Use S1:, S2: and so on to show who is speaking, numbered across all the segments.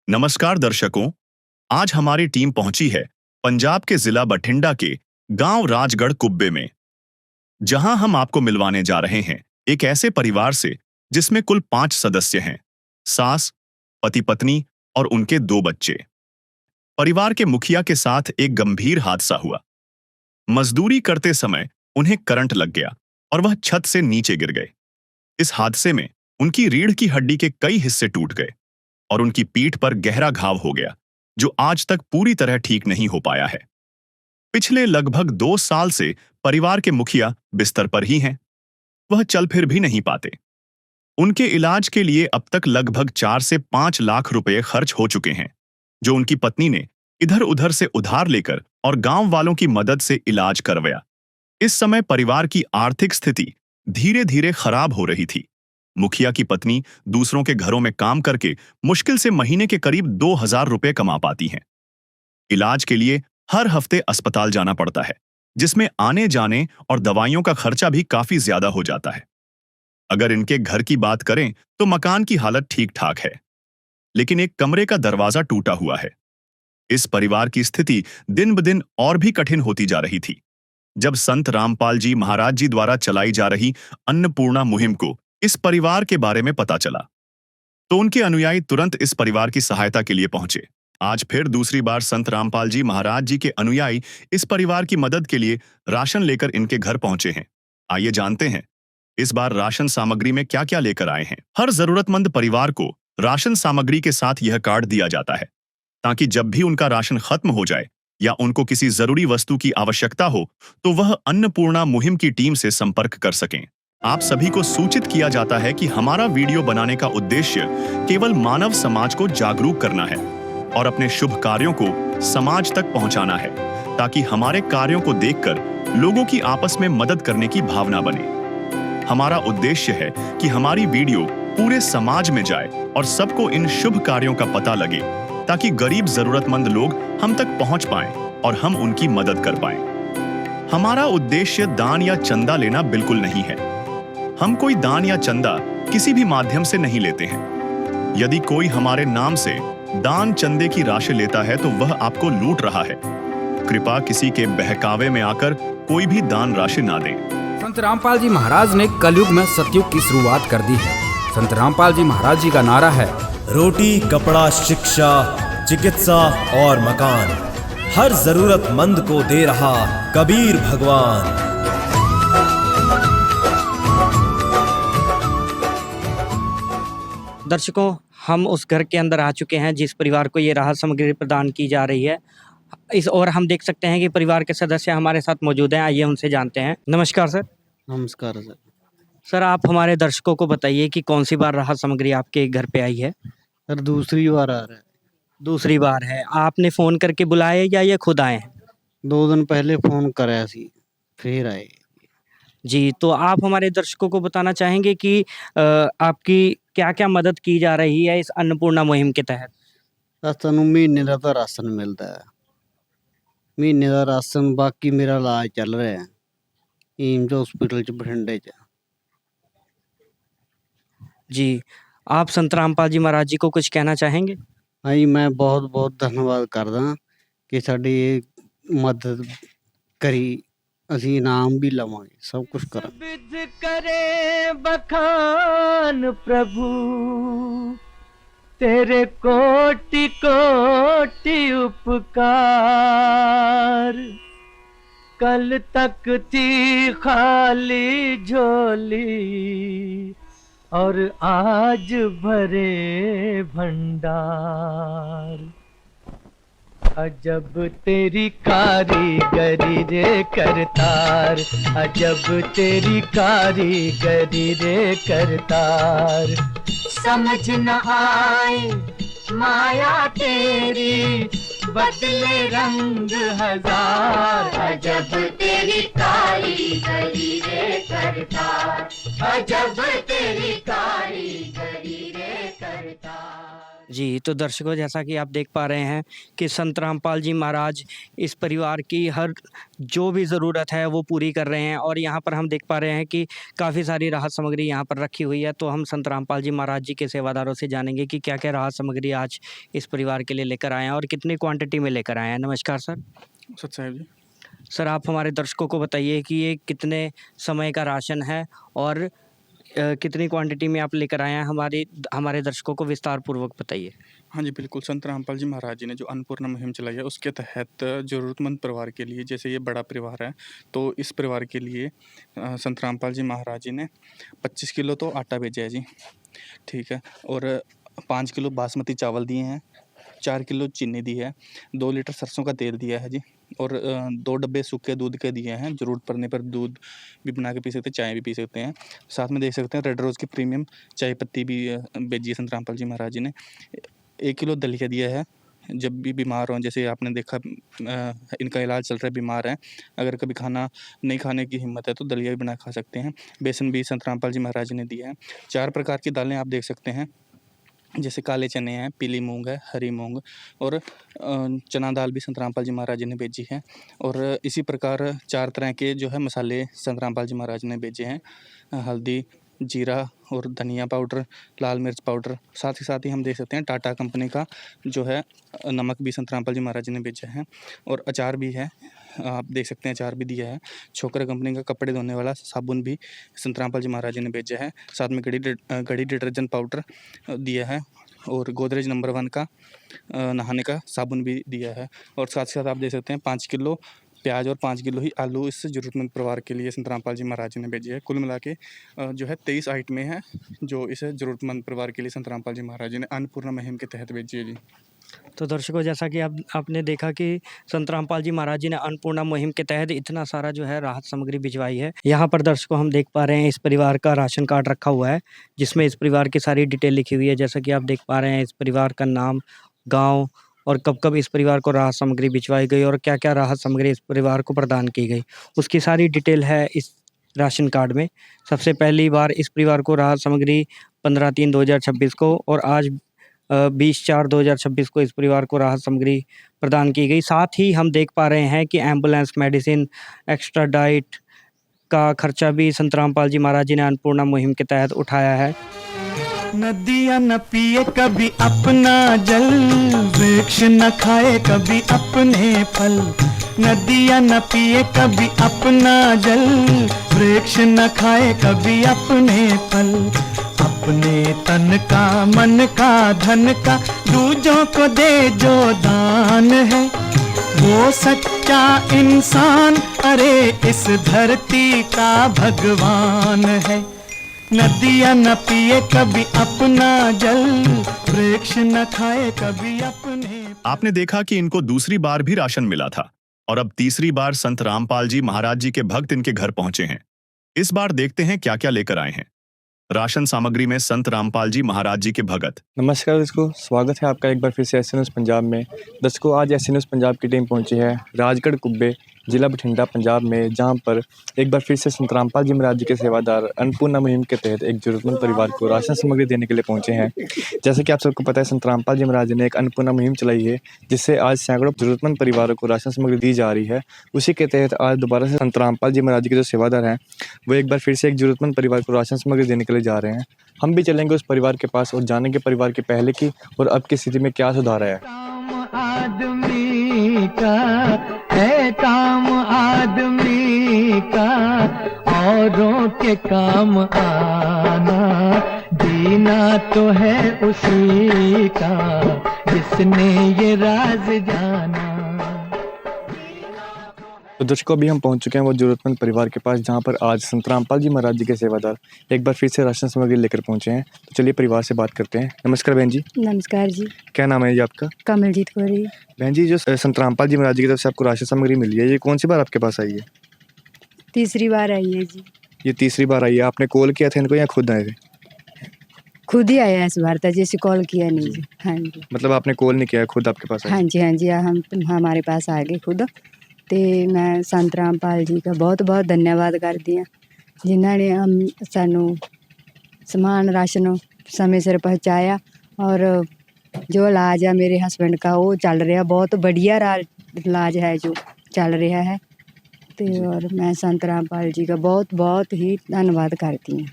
S1: नमस्कार दर्शकों, आज हमारी टीम पहुंची है पंजाब के जिला बठिंडा के गांव राजगढ़ कुब्बे में, जहां हम आपको मिलवाने जा रहे हैं एक ऐसे परिवार से जिसमें कुल 5 सदस्य हैं: सास, पति पत्नी और उनके 2 बच्चे। परिवार के मुखिया के साथ एक गंभीर हादसा हुआ। मजदूरी करते समय उन्हें करंट लग गया और वह छत से नीचे गिर गए। इस हादसे में उनकी रीढ़ की हड्डी के कई हिस्से टूट गए और उनकी पीठ पर गहरा घाव हो गया, जो आज तक पूरी तरह ठीक नहीं हो पाया है। पिछले लगभग 2 साल से परिवार के मुखिया बिस्तर पर ही हैं। वह चल फिर भी नहीं पाते। उनके इलाज के लिए अब तक लगभग 4 से 5 लाख रुपए खर्च हो चुके हैं, जो उनकी पत्नी ने इधर उधर से उधार लेकर और गांव वालों की मदद से इलाज करवाया। इस समय परिवार की आर्थिक स्थिति धीरे धीरे खराब हो रही थी। मुखिया की पत्नी दूसरों के घरों में काम करके मुश्किल से महीने के करीब 2000 रुपए कमा पाती हैं। इलाज के लिए हर हफ्ते अस्पताल जाना पड़ता है, जिसमें आने जाने और दवाइयों का खर्चा भी काफी ज्यादा हो जाता है। अगर इनके घर की बात करें तो मकान की हालत ठीक ठाक है, लेकिन एक कमरे का दरवाजा टूटा हुआ है। इस परिवार की स्थिति दिन ब दिन और भी कठिन होती जा रही थी। जब संत रामपाल जी महाराज जी द्वारा चलाई जा रही अन्नपूर्णा मुहिम को इस परिवार के बारे में पता चला, तो उनके अनुयायी तुरंत इस परिवार की सहायता के लिए पहुंचे। आज फिर दूसरी बार संत रामपाल जी महाराज जी के अनुयायी इस परिवार की मदद के लिए राशन लेकर इनके घर पहुंचे हैं। आइए जानते हैं इस बार राशन सामग्री में क्या क्या लेकर आए हैं। हर जरूरतमंद परिवार को राशन सामग्री के साथ यह कार्ड दिया जाता है, ताकि जब भी उनका राशन खत्म हो जाए या उनको किसी जरूरी वस्तु की आवश्यकता हो तो वह अन्नपूर्णा मुहिम की टीम से संपर्क कर सकें। आप सभी को सूचित किया जाता है कि हमारा वीडियो बनाने का उद्देश्य केवल मानव समाज को जागरूक करना है और अपने शुभ कार्यों को समाज तक पहुंचाना है, ताकि हमारे कार्यों को देखकर लोगों की आपस में मदद करने की भावना बने। हमारा उद्देश्य है कि हमारी वीडियो पूरे समाज में जाए और सबको इन शुभ कार्यों का पता लगे, ताकि गरीब जरूरतमंद लोग हम तक पहुंच पाएं और हम उनकी मदद कर पाएं। हमारा उद्देश्य दान या चंदा लेना बिल्कुल नहीं है। हम कोई दान या चंदा किसी भी माध्यम से नहीं लेते हैं। यदि कोई हमारे नाम से दान चंदे की राशि लेता है तो वह आपको लूट रहा है। कृपया किसी के बहकावे में आकर कोई भी दान राशि ना दें।
S2: संत रामपाल जी महाराज ने कलयुग में सतयुग की शुरुआत कर दी है। संत रामपाल जी महाराज जी का नारा है,
S3: रोटी, कपड़ा, शिक्षा, चिकित्सा और मकान हर जरूरतमंद को दे रहा कबीर भगवान।
S4: दर्शकों, हम उस घर के अंदर आ चुके हैं जिस परिवार को ये राहत सामग्री प्रदान की जा रही है। और हम देख सकते हैं कि परिवार के सदस्य हमारे साथ मौजूद हैं। आइए उनसे जानते हैं। नमस्कार सर।
S5: नमस्कार सर।
S4: सर, आप हमारे दर्शकों को बताइए कि कौन सी बार राहत सामग्री आपके घर पे आई है?
S5: सर दूसरी बार आ रहा है।
S4: दूसरी बार है। आपने फ़ोन करके बुलाए या ये खुद आए हैं?
S5: 2 दिन पहले फ़ोन कराया सी, फिर आए।
S4: जी, तो आप हमारे दर्शकों को बताना चाहेंगे कि आपकी क्या-क्या मदद की जा रही है इस अन्नपूर्णा मुहिम के तहत?
S5: ਸਾਨੂੰ ਮਹੀਨੇ ਦਾ ਤਾਂ ਰਾਸ਼ਨ ਮਿਲਦਾ ਹੈ। ਮਹੀਨੇ ਦਾ ਰਾਸ਼ਨ, ਬਾਕੀ ਮੇਰਾ ਇਲਾਜ ਚੱਲ ਰਿਹਾ ਹੈ ਏਮਜ਼ ਹॉस्पिटल ਚ ਬਠਿੰਡੇ ਚ।
S4: जी, आप संत रामपाल जी महाराज जी को कुछ कहना चाहेंगे?
S5: हाँ जी, मैं बहुत बहुत धन्यवाद करदा कि ਸਾਡੀ ਇਹ ਮਦਦ ਕਰੀ। ਅਸੀਂ ਇਨਾਮ ਵੀ ਲਵਾਂਗੇ, ਸਭ ਕੁਝ ਕਰਾਂਗੇ।
S6: विध करे बखान प्रभु तेरे कोटि कोटि उपकार। कल तक थी खाली झोली और आज भरे भंडार। अजब तेरी कारीगरी रे करतार, अजब तेरी कारीगरी रे करतार। समझ न आए माया तेरी, बदले रंग हजार। अजब तेरी कारीगरी रे करतार, अजब तेरी कारीगरी रे करतार।
S4: जी, तो दर्शकों जैसा कि आप देख पा रहे हैं कि संत रामपाल जी महाराज इस परिवार की हर जो भी ज़रूरत है वो पूरी कर रहे हैं और यहाँ पर हम देख पा रहे हैं कि काफ़ी सारी राहत सामग्री यहाँ पर रखी हुई है। तो हम संत रामपाल जी महाराज जी के सेवादारों से जानेंगे कि क्या-क्या राहत सामग्री आज इस परिवार के लिए लेकर आए हैं और कितनी क्वांटिटी में लेकर आए हैं। नमस्कार सर।
S7: सच साहब जी।
S4: सर आप हमारे दर्शकों को बताइए कि ये कितने समय का राशन है और कितनी क्वांटिटी में आप लेकर आए हैं? हमारे दर्शकों को विस्तार पूर्वक बताइए।
S7: हाँ जी, बिल्कुल। संत रामपाल जी महाराज जी ने जो अन्नपूर्णा मुहिम चलाई है, उसके तहत ज़रूरतमंद परिवार के लिए, जैसे ये बड़ा परिवार है, तो इस परिवार के लिए संत रामपाल जी महाराज जी ने 25 किलो तो आटा भेजा है जी, ठीक है। और 5 किलो बासमती चावल दिए हैं, 4 किलो चीनी दी है, 2 लीटर सरसों का तेल दिया है जी, और 2 डब्बे सूखे दूध के दिए हैं। ज़रूरत पड़ने पर दूध भी बना के पी सकते हैं, चाय भी पी सकते हैं। साथ में देख सकते हैं रेड रोज़ की प्रीमियम चाय पत्ती भी भेजी है संत रामपाल जी महाराज जी ने। 1 किलो दलिया दिया है, जब भी बीमार हों, जैसे आपने देखा इनका इलाज चल रहा है, बीमार हैं, अगर कभी खाना नहीं खाने की हिम्मत है तो दलिया भी बना खा सकते हैं। बेसन भी संत रामपाल जी महाराज जी ने दिया है। 4 प्रकार की दालें आप देख सकते हैं, जैसे काले चने हैं, पीली मूंग है, हरी मूंग, और चना दाल भी संत रामपाल जी महाराज जी ने भेजी है। और इसी प्रकार 4 तरह के जो है मसाले संत रामपाल जी महाराज ने भेजे हैं, हल्दी, जीरा और धनिया पाउडर, लाल मिर्च पाउडर। साथ ही हम देख सकते हैं टाटा कंपनी का जो है नमक भी संत रामपाल जी महाराज जी ने भेजा है, और अचार भी है, आप देख सकते हैं अचार भी दिया है। छोकरा कंपनी का कपड़े धोने वाला साबुन भी संत रामपाल जी महाराज जी ने भेजा है। साथ में घड़ी डिटर्जेंट पाउडर दिया है, और गोदरेज नंबर 1 का नहाने का साबुन भी दिया है। और साथ ही साथ आप देख सकते हैं 5 किलो प्याज और 5 किलो ही आलू इस ज़रूरतमंद परिवार के लिए संत रामपाल जी महाराज जी ने भेजी है। कुल मिला के जो है 23 आइटमें हैं जो इस ज़रूरतमंद परिवार के लिए संत रामपाल जी महाराज जी ने अन्नपूर्णा मुहिम के तहत भेजी है जी।
S4: तो दर्शकों जैसा कि आपने देखा कि संत रामपाल जी महाराज जी ने अन्नपूर्णा मुहिम के तहत इतना सारा जो है राहत सामग्री भिजवाई है। यहाँ पर दर्शकों हम देख पा रहे हैं इस परिवार का राशन कार्ड रखा हुआ है, जिसमें इस परिवार की सारी डिटेल लिखी हुई है। जैसा कि आप देख पा रहे हैं इस परिवार का नाम, गाँव और कब-कब इस परिवार को राहत सामग्री भिजवाई गई और क्या-क्या राहत सामग्री इस परिवार को प्रदान की गई, उसकी सारी डिटेल है इस राशन कार्ड में। सबसे पहली बार इस परिवार को राहत सामग्री 15/3/2026 को और आज 20/4/2026 को इस परिवार को राहत सामग्री प्रदान की गई। साथ ही हम देख पा रहे हैं कि एम्बुलेंस, मेडिसिन, एक्स्ट्रा डाइट का खर्चा भी संत रामपाल जी महाराज जी ने अन्नपूर्णा मुहिम के तहत उठाया है।
S6: नदियाँ न पिए कभी अपना जल, वृक्ष न खाए कभी अपने फल। नदियाँ न पिए कभी अपना जल, वृक्ष न खाए कभी अपने फल। अपने तन का, मन का, धन का दूजों को दे जो दान है, वो सच्चा इंसान, अरे इस धरती का भगवान है। नदियाँ न पिए कभी अपना जल, वृक्ष न खाए कभी अपने।
S1: आपने देखा कि इनको दूसरी बार भी राशन मिला था और अब तीसरी बार संत रामपाल जी महाराज जी के भक्त इनके घर पहुंचे हैं। इस बार देखते हैं क्या-क्या लेकर आए हैं। राशन सामग्री में संत रामपाल जी महाराज जी के भगत।
S8: नमस्कार दर्शकों, स्वागत है आपका एक बार फिर से एस न्यूज़ पंजाब में। दर्शकों आज एस न्यूज़ पंजाब की टीम पहुंची है राजगढ़ कुब्बे, जिला बठिंडा, पंजाब में, जहां पर एक बार फिर से संत रामपाल जी महाराज जी के सेवादार अन्नपूर्णा मुहिम के तहत एक जरूरतमंद परिवार को राशन सामग्री देने के लिए पहुंचे हैं। जैसे कि आप सबको पता है संत रामपाल जी महाराज जी ने एक अन्नपूर्णा मुहिम चलाई है, जिससे आज सैकड़ों जरूरतमंद परिवारों को राशन सामग्री दी जा रही है। उसी के तहत आज दोबारा से संत रामपाल जी महाराज जी के जो सेवादार हैं वो एक बार फिर से एक जरूरतमंद परिवार को राशन सामग्री देने के लिए जा रहे हैं। हम भी चलेंगे उस परिवार के पास और जानेंगे परिवार के पहले की और अब की स्थिति में क्या सुधार है।
S6: काम आदमी का है, काम आदमी का औरों के काम आना, जीना तो है उसी का जिसने ये राज जाना।
S8: तो दर्शकों अभी हम पहुंच चुके हैं वो जरूरतमंद परिवार के पास, जहां पर आज संत रामपाल जी महाराज जी के सेवादार एक बार फिर से राशन सामग्री लेकर पहुंचे हैं। तो चलिए परिवार से बात करते हैं। नमस्कार बहन जी।
S9: नमस्कार जी।
S8: क्या नाम है जी आपका?
S9: कमलजीत कौर।
S8: बहन जी, जो संत रामपाल जी महाराज जी की तरफ से आपको राशन सामग्री मिली है, ये कौन सी बार आपके पास आई है?
S9: तीसरी बार आई है जी।
S8: ये तीसरी बार आई है। आपने कॉल किया था इनको या खुद आए थे?
S9: खुद ही आया इस बार था, जैसे कॉल किया नहीं जी। हाँ जी।
S8: मतलब आपने कॉल नहीं किया, खुद आपके पास आए?
S9: हाँ जी, हाँ जी, हम हमारे पास आ गए खुद। तो मैं संत रामपाल जी का बहुत बहुत धन्यवाद करती हाँ, जिन्होंने सानू समान राशन समय सिर पहुँचाया और जो इलाज है मेरे हस्बैंड का वो चल रहा, बहुत बढ़िया इलाज है जो चल रहा है। तो और मैं संत रामपाल जी का बहुत बहुत ही धन्यवाद करती हूँ।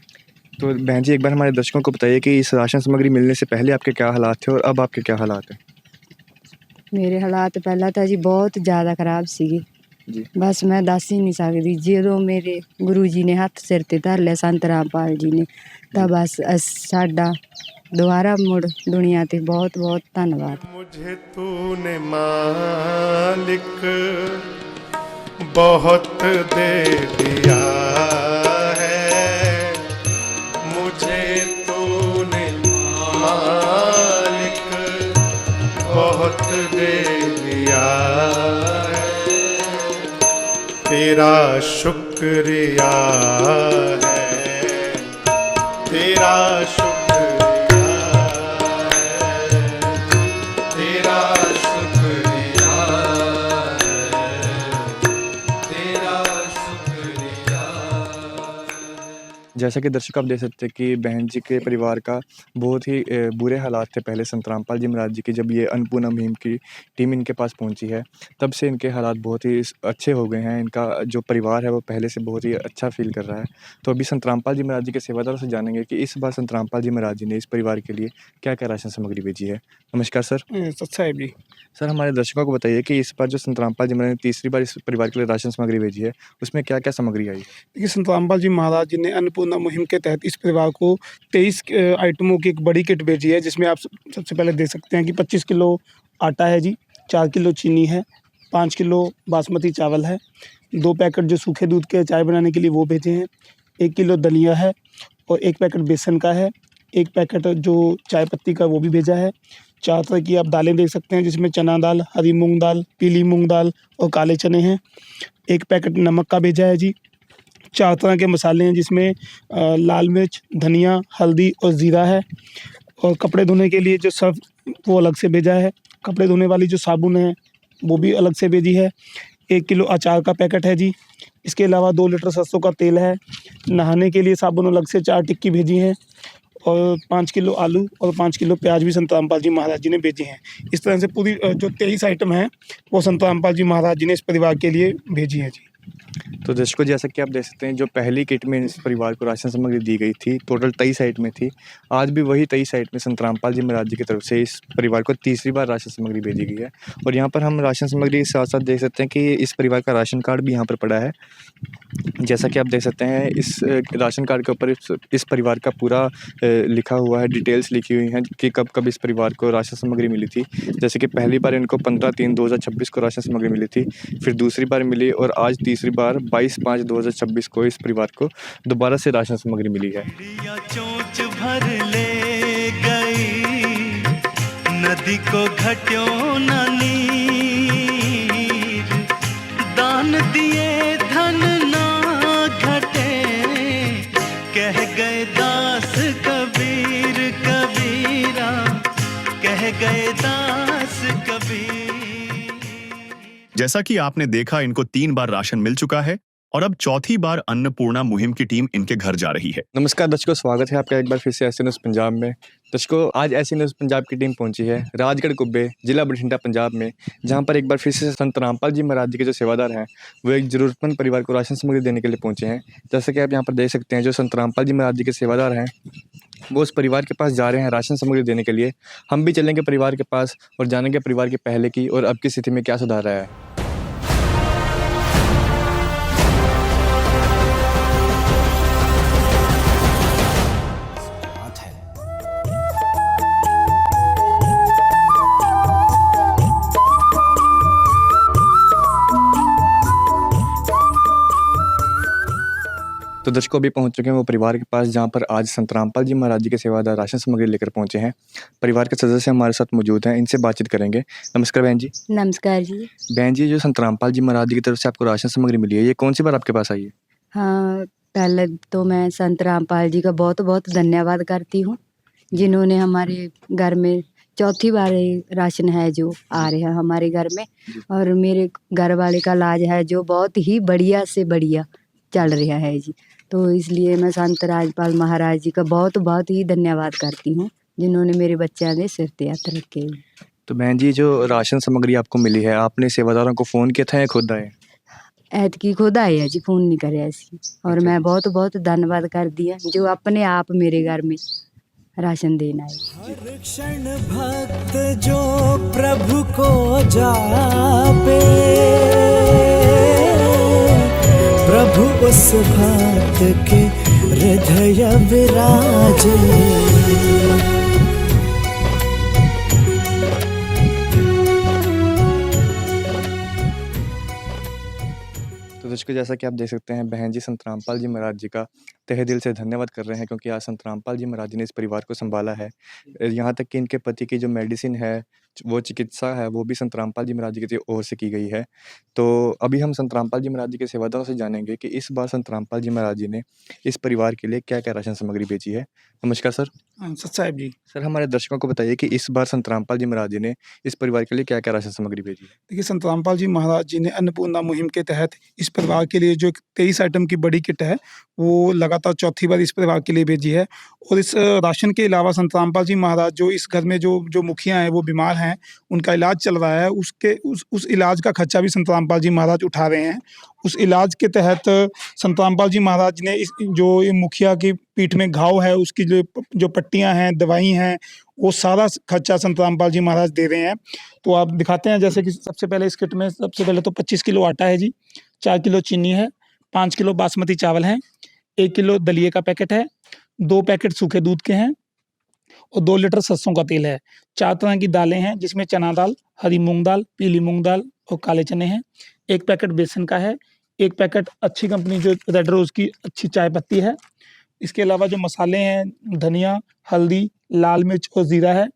S8: तो बहन जी, एक बार हमारे दर्शकों को बताइए कि इस राशन सामग्री मिलने से पहले आपके क्या हालात थे और अब आपके क्या हालात हैं?
S9: मेरे हालात पहला तो जी बहुत ज़्यादा खराब ਸੀਗੇ
S8: जी।
S9: बस मैं दस ही नहीं सकती। ਜਦੋਂ मेरे गुरु जी ने हत्थ सिर ते धर लिया संत रामपाल जी ने, ਤਾਂ बस साडा दोबारा मुड़ दुनिया ते बहुत बहुत धन्यवाद।
S6: मुझे तूने मालिक बहुत दे दिया है, मुझे तूने मालिक बहुत दे दिया है, तेरा शुक्रिया है, तेरा शुक्रिया है, तेरा शुक्रिया है, तेरा शुक्रिया।
S8: जैसा कि दर्शक आप देख सकते हैं कि बहन जी के परिवार का बहुत ही बुरे हालात थे पहले संत रामपाल जी महाराज जी की जब ये अन्नपूर्णा मुहिम की टीम इनके पास पहुंची है, तब से इनके हालात बहुत ही अच्छे हो गए हैं। इनका जो परिवार है वो पहले से बहुत ही अच्छा फील कर रहा है। तो अभी संत रामपाल जी महाराज जी के सेवादारों से जानेंगे कि इस बार संत रामपाल जी महाराज जी ने इस परिवार के लिए क्या क्या राशन सामग्री भेजी है। नमस्कार सर।
S7: साहब जी,
S8: सर, हमारे दर्शकों को बताइए कि इस बार जो संत रामपाल जी महाराज ने तीसरी बार इस परिवार के लिए राशन सामग्री भेजी है, उसमें क्या क्या सामग्री आई?
S10: देखिए, संत रामपाल जी महाराज जी ने अन्नपूर्णा मुहिम के तहत इस परिवार को 23 आइटमों की एक बड़ी किट भेजी है, जिसमें आप सबसे पहले देख सकते हैं कि 25 किलो आटा है जी, 4 किलो चीनी है, 5 किलो बासमती चावल है, 2 पैकेट जो सूखे दूध के चाय बनाने के लिए वो भेजे हैं, 1 किलो दलिया है और 1 पैकेट बेसन का है, 1 पैकेट जो चाय पत्ती का वो भी भेजा है। 4 तरह की आप दालें देख सकते हैं, जिसमें चना दाल, हरी मूँग दाल, पीली मूँग दाल और काले चने हैं। 1 पैकेट नमक का भेजा है जी। 4 तरह के मसाले हैं, जिसमें लाल मिर्च, धनिया, हल्दी और ज़ीरा है। और कपड़े धोने के लिए जो सर्फ़ वो अलग से भेजा है। कपड़े धोने वाली जो साबुन है वो भी अलग से भेजी है। 1 किलो अचार का पैकेट है जी। इसके अलावा 2 लीटर सरसों का तेल है। नहाने के लिए साबुन अलग से 4 टिक्की भेजी हैं और 5 किलो आलू और 5 किलो प्याज भी संत रामपाल जी महाराज जी ने भेजे हैं। इस तरह से पूरी जो 23 आइटम हैं वो संत रामपाल जी महाराज जी ने इस परिवार के लिए भेजी हैं जी।
S8: तो दर्शकों, जैसा कि आप देख सकते हैं, जो पहली किट में इस परिवार को राशन सामग्री दी गई थी, टोटल 23 आइटम में थी। आज भी वही 23 आइटम में संत रामपाल जी महाराज जी की तरफ से इस परिवार को तीसरी बार राशन सामग्री भेजी गई है। और यहाँ पर हम राशन सामग्री के साथ साथ देख सकते हैं कि इस परिवार का राशन कार्ड भी यहाँ पर पड़ा है। जैसा कि आप देख सकते हैं, इस राशन कार्ड के ऊपर इस परिवार का पूरा लिखा हुआ है, डिटेल्स लिखी हुई हैं कि कब कब इस परिवार को राशन सामग्री मिली थी। जैसे कि पहली बार इनको 15/3/2026 को राशन सामग्री मिली थी, फिर दूसरी बार मिली और आज तीसरी बार 22/5/2026 को इस परिवार को दोबारा से राशन सामग्री मिली है।
S6: चोंच भर ले गई, नदी को घट्यों न नीर, दान दिए धन ना घटे, कह गए दास कबीर कबीरा, कह गए दास कबीर।
S1: जैसा कि आपने देखा, इनको 3 बार राशन मिल चुका है और अब चौथी बार अन्नपूर्णा मुहिम की टीम इनके घर जा रही है।
S8: नमस्कार दर्शकों, स्वागत है आपका एक बार फिर से ऐसे न्यूज़ पंजाब में। दर्शकों, आज ऐसे न्यूज़ पंजाब की टीम पहुंची है राजगढ़ कुब्बे, जिला बठिंडा, पंजाब में, जहां पर एक बार फिर से संत रामपाल जी महाराज जी के जो सेवादार हैं वो एक ज़रूरतमंद परिवार को राशन सामग्री देने के लिए पहुंचे हैं। जैसा कि आप यहाँ पर देख सकते हैं, जो संत रामपाल जी महाराज जी के सेवादार हैं वो उस परिवार के पास जा रहे हैं राशन सामग्री देने के लिए। हम भी चलेंगे परिवार के पास और जानेंगे परिवार के पहले की और अब की स्थिति में क्या सुधार आया है। तो दर्शकों, अभी पहुंच चुके हैं वो परिवार के पास, जहां पर आज संत रामपाल जी महाराज जी के सेवादार राशन सामग्री लेकर पहुंचे हैं। परिवार के सदस्य हमारे साथ मौजूद हैं, इनसे बातचीत करेंगे। नमस्कार बहन जी।
S9: नमस्कार जी।
S8: बहन जी, जो संत रामपाल जी महाराज जी की तरफ से आपको राशन सामग्री मिली है, ये कौन सी बार आपके पास आई है?
S9: हाँ, पहले तो मैं संत रामपाल जी का बहुत बहुत धन्यवाद करती हूँ, जिन्होंने हमारे घर में चौथी बार ये राशन है जो आ रहा है हमारे घर में। और मेरे घर वाले का इलाज है जो बहुत ही बढ़िया से बढ़िया चल रहा है जी। तो इसलिए मैं संत रामपाल महाराज जी का बहुत बहुत ही धन्यवाद करती हूँ। जिन्होंने मेरे बच्चों के सिर ते हथ रखे।
S8: तो बहन जी, जो राशन सामग्री आपको मिली है, आपने सेवादारों को फ़ोन किया था या खुद आए?
S9: ऐतकी खुद आए है जी, फोन नहीं करे सी। और मैं बहुत बहुत धन्यवाद कर दिया जो अपने आप मेरे घर में राशन देना है।
S6: हर क्षण भक्त जो प्रभु को जापे, प्रभु उस भक्त के हृदय विराजे।
S8: तो दर्शकों, जैसा कि आप देख सकते हैं, बहन जी संत रामपाल जी महाराज जी का तहे दिल से धन्यवाद कर रहे हैं, क्योंकि आज संत रामपाल जी महाराज जी ने इस परिवार को संभाला है। यहाँ तक कि इनके पति की जो मेडिसिन है, वो चिकित्सा है, वो भी संत रामपाल जी महाराज जी की ओर से की गई है। तो अभी हम संत रामपाल जी महाराज जी के सेवादारों से जानेंगे कि इस बार संत रामपाल जी महाराज जी ने इस परिवार के लिए क्या क्या राशन सामग्री भेजी है। नमस्कार सर।
S10: सत साहब जी।
S8: सर, हमारे दर्शकों को बताइए कि इस बार संत रामपाल जी महाराज जी ने इस परिवार के लिए क्या क्या राशन सामग्री भेजी है।
S10: देखिए, संत रामपाल जी महाराज जी ने अन्नपूर्णा मुहिम के तहत इस परिवार के लिए जो 23 आइटम की बड़ी किट है, वो लगातार चौथी बार इस परिवार के लिए भेजी है। और इस राशन के अलावा संत रामपाल जी महाराज, जो इस घर में जो मुखिया हैं, वो बीमार हैं, उनका इलाज चल रहा है, उस इलाज का खर्चा भी संत रामपाल जी महाराज उठा रहे हैं। उस इलाज के तहत संत रामपाल जी महाराज ने जो ये मुखिया की पीठ में घाव है, उसकी जो पट्टियां हैं, दवाई हैं, वो सारा खर्चा संत रामपाल जी महाराज दे रहे हैं। तो आप दिखाते हैं, जैसे कि सबसे पहले इस किट में सबसे पहले तो 25 किलो आटा है जी, 4 किलो चीनी है, 5 किलो बासमती चावल है, 1 किलो दलिए का पैकेट है, 2 पैकेट सूखे दूध के हैं और 2 लीटर सरसों का तेल है। 4 तरह की दालें हैं, जिसमें चना दाल, हरी मूंग दाल, पीली मूंग दाल और काले चने हैं। 1 पैकेट बेसन का है, 1 पैकेट अच्छी कंपनी जो रेड रोज की अच्छी चाय पत्ती है। इसके अलावा जो मसाले हैं, धनिया, हल्दी, लाल मिर्च और ज़ीरा है।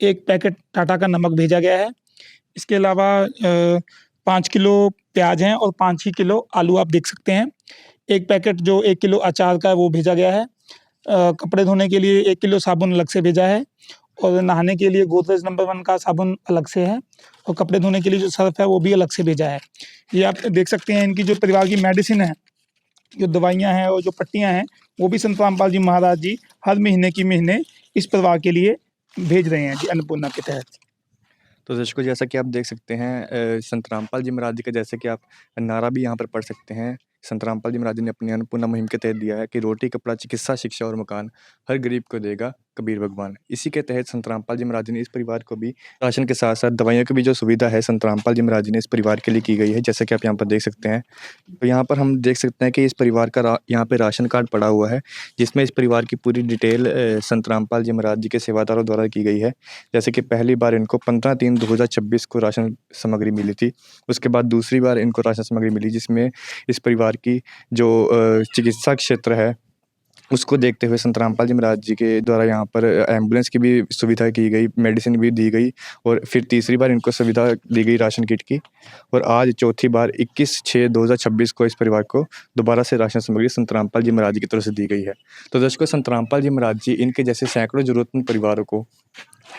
S10: 1 पैकेट टाटा का नमक भेजा गया है। इसके अलावा 5 किलो प्याज हैं और 5 ही किलो आलू आप देख सकते हैं। 1 पैकेट जो 1 किलो अचार का है, वो भेजा गया है। कपड़े धोने के लिए 1 किलो साबुन अलग से भेजा है और नहाने के लिए गोदरेज नंबर 1 का साबुन अलग से है और कपड़े धोने के लिए जो सर्फ है, वो भी अलग से भेजा है। ये आप देख सकते हैं, इनकी जो परिवार की मेडिसिन है, जो दवाइयाँ हैं और जो पट्टियाँ हैं, वो भी संत रामपाल जी महाराज जी हर महीने इस परिवार के लिए भेज रहे हैं जी, अन्नपूर्णा के तहत।
S8: तो दर्शकों, जैसा कि आप देख सकते हैं, संत रामपाल जी महाराज जी का जैसे कि आप नारा भी यहाँ पर पढ़ सकते हैं। संत रामपाल जी महाराज जी ने अपनी अन्नपूर्णा मुहिम के तहत दिया है कि रोटी, कपड़ा, चिकित्सा, शिक्षा और मकान हर गरीब को देगा कबीर भगवान। इसी के तहत संत रामपाल जी महाराज जी ने इस परिवार को भी राशन के साथ साथ दवाइयों की भी जो सुविधा है, संत रामपाल जी महाराज जी ने इस परिवार के लिए की गई है, जैसा कि आप यहाँ पर देख सकते हैं। तो यहाँ पर हम देख सकते हैं कि इस परिवार का यहाँ पे राशन कार्ड पड़ा हुआ है, जिसमें इस परिवार की पूरी डिटेल संत रामपाल जी महाराज जी के सेवादारों द्वारा की गई है। जैसे कि पहली बार इनको 15/3/2026 को राशन सामग्री मिली थी। उसके बाद दूसरी बार इनको राशन सामग्री मिली, जिसमें इस परिवार की जो चिकित्सा क्षेत्र है, उसको देखते हुए संत रामपाल जी महाराज जी के द्वारा यहाँ पर एम्बुलेंस की भी सुविधा की गई, मेडिसिन भी दी गई और फिर तीसरी बार इनको सुविधा दी गई राशन किट की। और आज चौथी बार 21/6/2026 को इस परिवार को दोबारा से राशन सामग्री संत रामपाल जी महाराज जी की तरफ से दी गई है। तो दर्शकों, संत रामपाल जी महाराज जी इनके जैसे सैकड़ों जरूरतमंद परिवारों को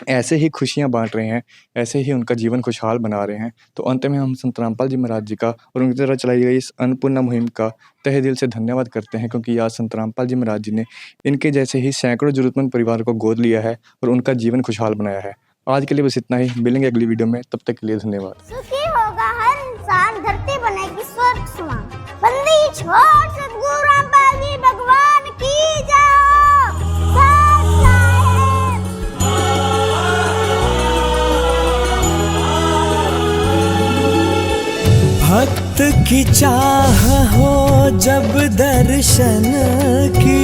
S8: ऐसे ही खुशियाँ बांट रहे हैं, ऐसे ही उनका जीवन खुशहाल बना रहे हैं। तो अंत में हम संत रामपाल जी महाराज जी का और उनकी तरह चलाई गई इस अन्नपूर्णा मुहिम का तहे दिल से धन्यवाद करते हैं, क्योंकि आज संत रामपाल जी महाराज जी ने इनके जैसे ही सैकड़ों जरूरतमंद परिवारों को गोद लिया है और उनका जीवन खुशहाल बनाया है। आज के लिए बस इतना ही, मिलेंगे अगली वीडियो में, तब तक के लिए धन्यवाद।
S11: सुखी होगा हर इंसान, धरती बनेगी स्वर्ग समान। बंदी छोड़ सद्गुरु रामपाल जी भगवान की जय।
S6: भक्त की चाह हो जब दर्शन की,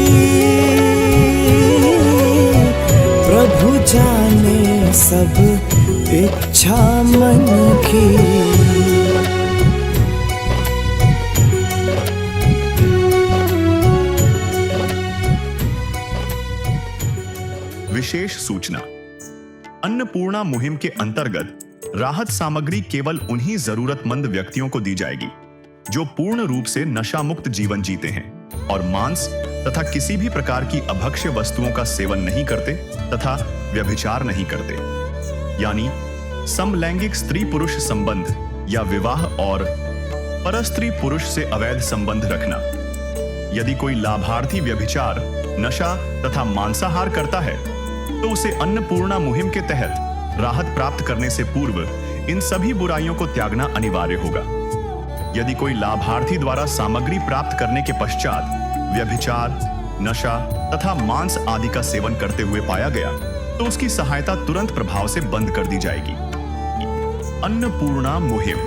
S6: प्रभु जाने सब इच्छा मन की।
S1: विशेष सूचना। अन्नपूर्णा मुहिम के अंतर्गत राहत सामग्री केवल उन्हीं जरूरतमंद व्यक्तियों को दी जाएगी जो पूर्ण रूप से नशा मुक्त जीवन जीते हैं और मांस तथा किसी भी प्रकार की अभक्ष्य वस्तुओं का सेवन नहीं करते तथा व्यभिचार नहीं करते, यानी समलैंगिक स्त्री पुरुष संबंध या विवाह और परस्त्री पुरुष से अवैध संबंध रखना। यदि कोई लाभार्थी व्यभिचार, नशा तथा मांसाहार करता है तो उसे अन्नपूर्णा मुहिम के तहत राहत प्राप्त करने से पूर्व इन सभी बुराइयों को त्यागना अनिवार्य होगा। यदि कोई लाभार्थी द्वारा सामग्री प्राप्त करने के पश्चात व्यभिचार, नशा तथा मांस आदि का सेवन करते हुए पाया गया तो उसकी सहायता तुरंत प्रभाव से बंद कर दी जाएगी। अन्नपूर्णा मुहिम।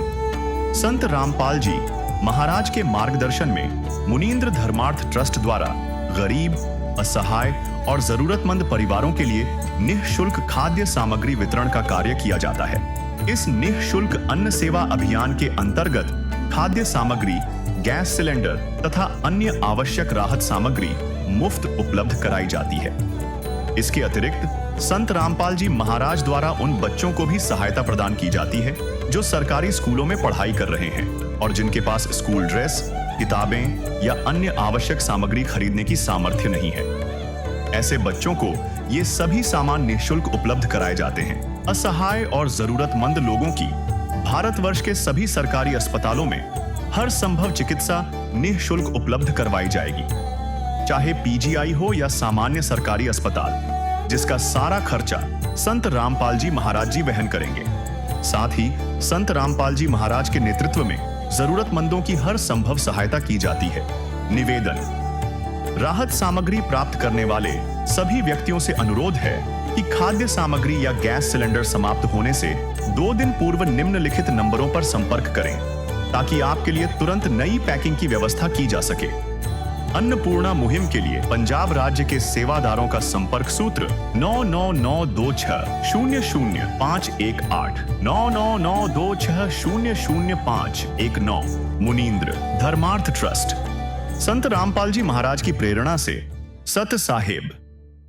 S1: संत रामपाल जी महाराज के मार्गदर्शन में मुनींद्र धर्मार्थ ट्रस्ट द्वारा गरीब, असहाय और जरूरतमंद परिवारों के लिए निःशुल्क खाद्य सामग्री वितरण का कार्य किया जाता है। इस निःशुल्क अन्न सेवा अभियान के अंतर्गत खाद्य सामग्री, गैस सिलेंडर तथा अन्य आवश्यक राहत सामग्री मुफ्त उपलब्ध कराई जाती है। इसके अतिरिक्त संत रामपाल जी महाराज द्वारा उन बच्चों को भी सहायता प्रदान की जाती है जो सरकारी स्कूलों में पढ़ाई कर रहे हैं और जिनके पास स्कूल ड्रेस, किताबें या अन्य आवश्यक सामग्री खरीदने की सामर्थ्य नहीं है। ऐसे बच्चों को ये सभी सामान निःशुल्क उपलब्ध कराए जाते हैं। असहाय और जरूरतमंद लोगों की भारतवर्ष के सभी सरकारी अस्पतालों में हर संभव चिकित्सा निःशुल्क उपलब्ध करवाई जाएगी, चाहे पीजीआई हो या सामान्य सरकारी अस्पताल, जिसका सारा खर्चा संत रामपाल जी महाराज जी वहन करेंगे। साथ ही संत रामपाल जी महाराज के नेतृत्व में जरूरतमंदों की हर संभव सहायता की जाती है। निवेदन। राहत सामग्री प्राप्त करने वाले सभी व्यक्तियों से अनुरोध है कि खाद्य सामग्री या गैस सिलेंडर समाप्त होने से 2 दिन पूर्व निम्नलिखित नंबरों पर संपर्क करें ताकि आपके लिए तुरंत नई पैकिंग की व्यवस्था की जा सके। अन्नपूर्णा मुहिम के लिए पंजाब राज्य के सेवादारों का संपर्क सूत्र 9992600518 9992600519। मुनींद्र धर्मार्थ ट्रस्ट। संत रामपाल जी महाराज की प्रेरणा से सत साहिब